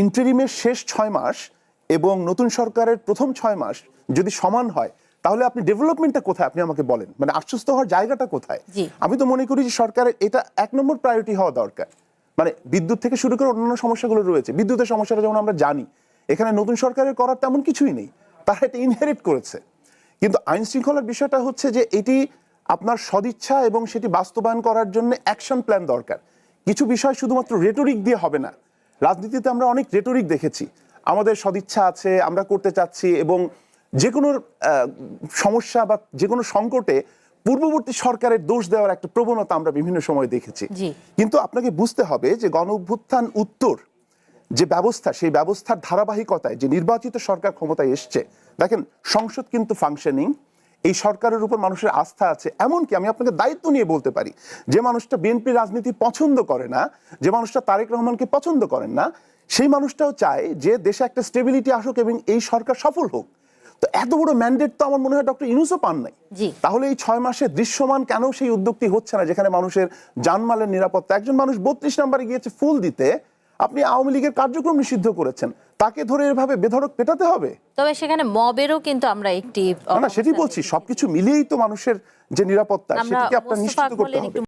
ইন্টারিমের শেষ 6 মাস এবং নতুন সরকারের প্রথম 6 মাস যদি সমান হয়, তাহলে আপনি ডেভেলপমেন্টটা কোথায় আপনি আমাকে বলেন, মানে আশ্বস্ত হওয়ার জায়গাটা কোথায়? আমি তো মনে করি যে সরকারের এটা 1 নম্বর প্রায়োরিটি হওয়া দরকার। মানে বিদ্যুৎ থেকে শুরু করে অন্যান্য সমস্যাগুলো রয়েছে, বিদ্যুতের সমস্যাটা যেমন আমরা জানি, এখানে নতুন সরকারের করার তেমন কিছুই নেই, তারা এটা ইনহেরিট করেছে। কিন্তু আইন শৃঙ্খলার বিষয়টা হচ্ছে যে এটি আপনার সদিচ্ছা এবং সেটি বাস্তবায়ন করার জন্য অ্যাকশন প্ল্যান দরকার। কিছু বিষয় শুধুমাত্র রেটরিক দিয়ে হবে না। রাজনীতিতে আমরা অনেক রেটরিক দেখেছি, আমাদের সদিচ্ছা আছে, আমরা করতে চাচ্ছি, এবং যে কোনো সমস্যা বা যে কোনো সংকটে পূর্ববর্তী সরকারের দোষ দেওয়ার একটা প্রবণতা আমরা বিভিন্ন সময় দেখেছি। কিন্তু আপনাকে বুঝতে হবে যে গণ অভ্যুত্থান উত্তর যে ব্যবস্থা, সেই ব্যবস্থার ধারাবাহিকতায় যে নির্বাচিত সরকার ক্ষমতায় এসছে, দেখেন সংসদ কিন্তু ফাংশনিং, এই সরকারের উপর মানুষের আস্থা আছে। এমনকি আমি আপনাকে দায়িত্ব নিয়ে বলতে পারি, যে মানুষটা বিএনপি রাজনীতি পছন্দ করে না, যে মানুষটা তারেক রহমানকে পছন্দ করেন না, সেই মানুষটাও চায় যে দেশে একটা স্টেবিলিটি আসুক এবং এই সরকার সফল হোক। তো এত বড় ম্যান্ডেট তো আমার মনে হয় ডক্টর ইউনূসও পান নাই। তাহলে এই 6 মাসে দৃশ্যমান কেন সেই উদ্যোগটি হচ্ছে না, যেখানে মানুষের জানমালের নিরাপত্তা? একজন মানুষ 32 নম্বরে গিয়েছে ফুল দিতে, আপনি আওয়ামী লীগের কার্যক্রম নিষিদ্ধ করেছেন, তাকে ধরে এভাবে বেধড়ক পেটাতে হবে? তবে সেখানে মবেরও কিন্তু আমরা একটি না, সেটি বলছি, সবকিছু মিলিয়েই তো মানুষের যে নিরাপত্তা সেটিকে আপনার নিশ্চিত করতে হবে।